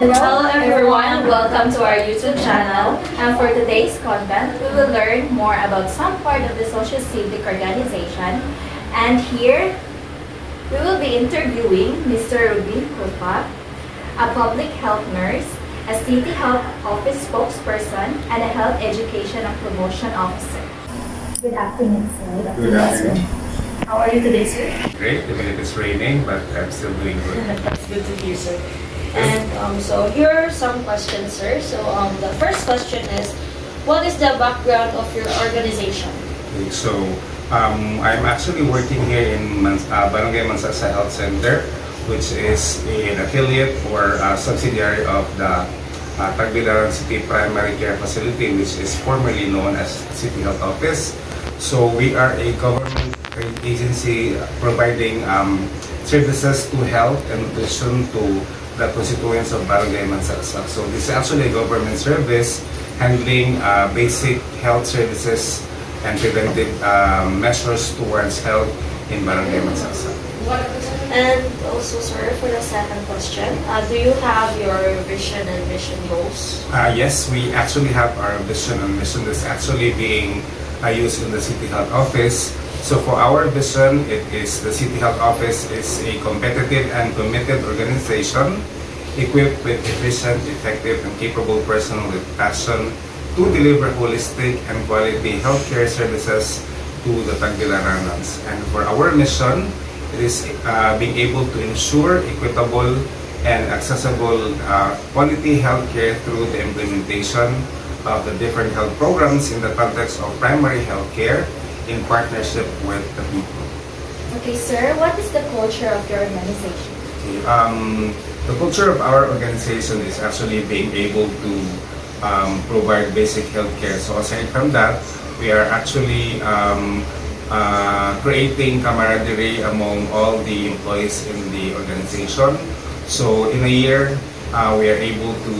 Hello everyone, welcome to our YouTube channel, and for today's content, we will learn more about some part of the Socio-Civic organization. And here, we will be interviewing Mr. Rubin Kulpa, a public health nurse, a city health office spokesperson, and a health education and promotion officer. Good afternoon, sir. Good afternoon. How are you today, sir? Great, even if it's raining, but I'm still doing good. That's good to hear, sir. And so here are some questions, sir. So the first question is, what is the background of your organization? Okay, so I'm actually working here in Barangay Mansasa Health Center, which is an affiliate or subsidiary of the Tagbilaran City Primary Care Facility, which is formerly known as City Health Office. So we are a government agency providing services to health and nutrition to the constituents of Barangay Mansasa. So this is actually a government service handling basic health services and preventive measures towards health in Barangay Mansasa. And also, sir, for the second question, do you have your vision and mission goals? Yes, we actually have our vision and mission that's actually being used in the City Health Office. So for our vision, it is the City Health Office is a competitive and committed organization equipped with efficient, effective, and capable personnel with passion to deliver holistic and quality healthcare services to the Tagbilaranans. And for our mission, it is being able to ensure equitable and accessible quality healthcare through the implementation of the different health programs in the context of primary healthcare in partnership with the people. Okay, sir, what is the culture of your organization? The culture of our organization is actually being able to provide basic healthcare. So aside from that, we are actually creating camaraderie among all the employees in the organization. So in a year, we are able to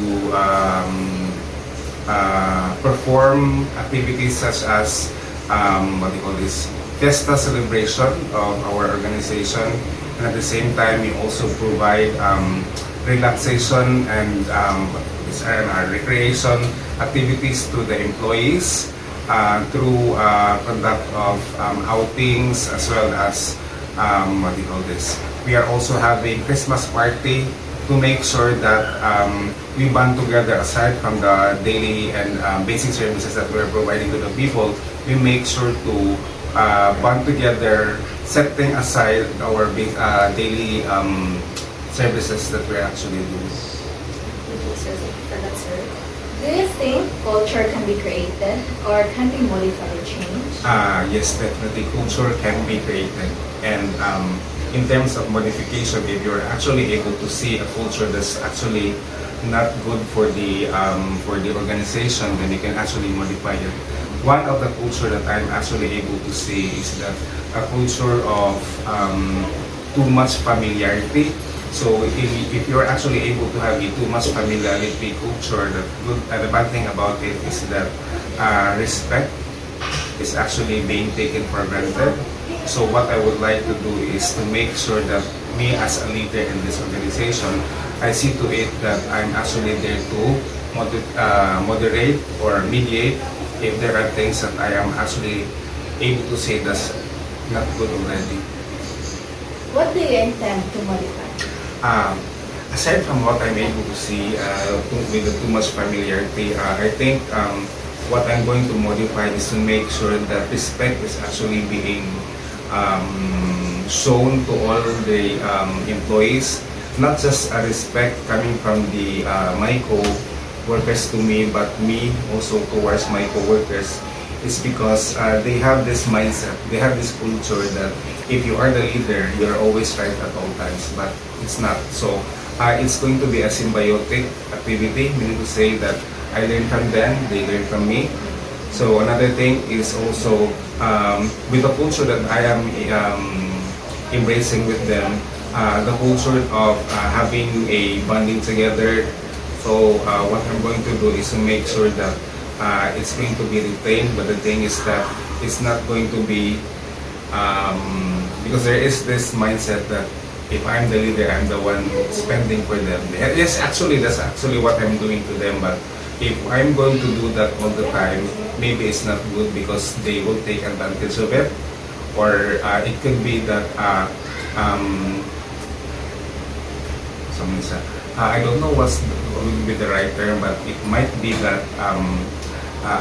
perform activities such as Fiesta celebration of our organization, and at the same time we also provide relaxation and recreation activities to the employees through conduct of outings as well as we are also having Christmas party to make sure that we band together. Aside from the daily and basic services that we're providing to the people, we make sure to band together, setting aside our daily services that we're actually doing. Thank you, sir, for that, sir. Do you think culture can be created or can be modified or changed? Yes, definitely culture can be created. And in terms of modification, if you're actually able to see a culture that's actually not good for the organization, then you can actually modify it. One of the culture that I'm actually able to see is that a culture of too much familiarity. So if you're actually able to have a too much familiarity culture, the bad thing about it is that respect is actually being taken for granted. So what I would like to do is to make sure that me as a leader in this organization, I see to it that I'm actually there to moderate or mediate if there are things that I am actually able to say that's not good already. What do you intend to modify? Aside from what I'm able to see with the too much familiarity, I think what I'm going to modify is to make sure that respect is actually being shown to all the employees, not just a respect coming from the my co-workers to me, but me also towards my co-workers. Is because they have this mindset, they have this culture that if you are the leader, you're always right at all times, but it's not. So it's going to be a symbiotic activity, meaning to say that I learn from them, they learn from me. So another thing is also with the culture that I am embracing with them, the culture of having a bonding together. So what I'm going to do is to make sure that it's going to be retained, but the thing is that it's not going to be because there is this mindset that if I'm the leader, I'm the one spending for them. Yes, actually, that's actually what I'm doing to them. But if I'm going to do that all the time, maybe it's not good because they will take advantage of it. Or it could be that I don't know what will be the right term, but it might be that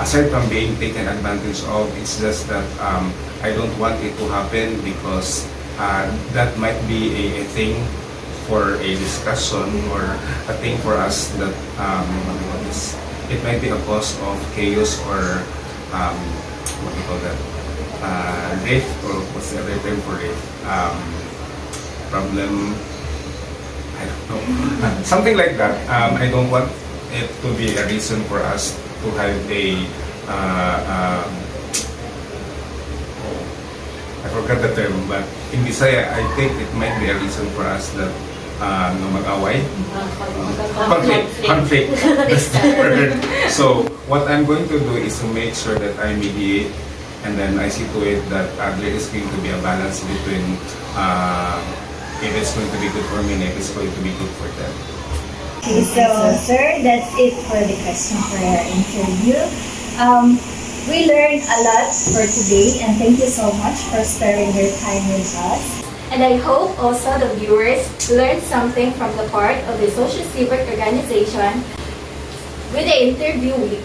aside from being taken advantage of, it's just that I don't want it to happen because that might be a thing for a discussion or a thing for us that it might be a cause of chaos or what do you call that? Rift, or what's the other term for it? Problem. I don't know. Something like that. I don't want it to be a reason for us to have a I forgot the term, but in Bisaya, I think it might be a reason for us that mag-away. Conflict. That's the word. So what I'm going to do is to make sure that I mediate, and then I see to it that there is going to be a balance between if it's going to be good for me and if it's going to be good for them. Okay, so sir, that's it for the question for our interview. We learned a lot for today, and thank you so much for sparing your time with us. And I hope also the viewers learned something from the part of the Socio-Civic organization with the interviewee,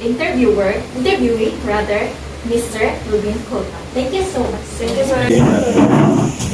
Mr. Rubin Kota. Thank you so much. Thank you so much.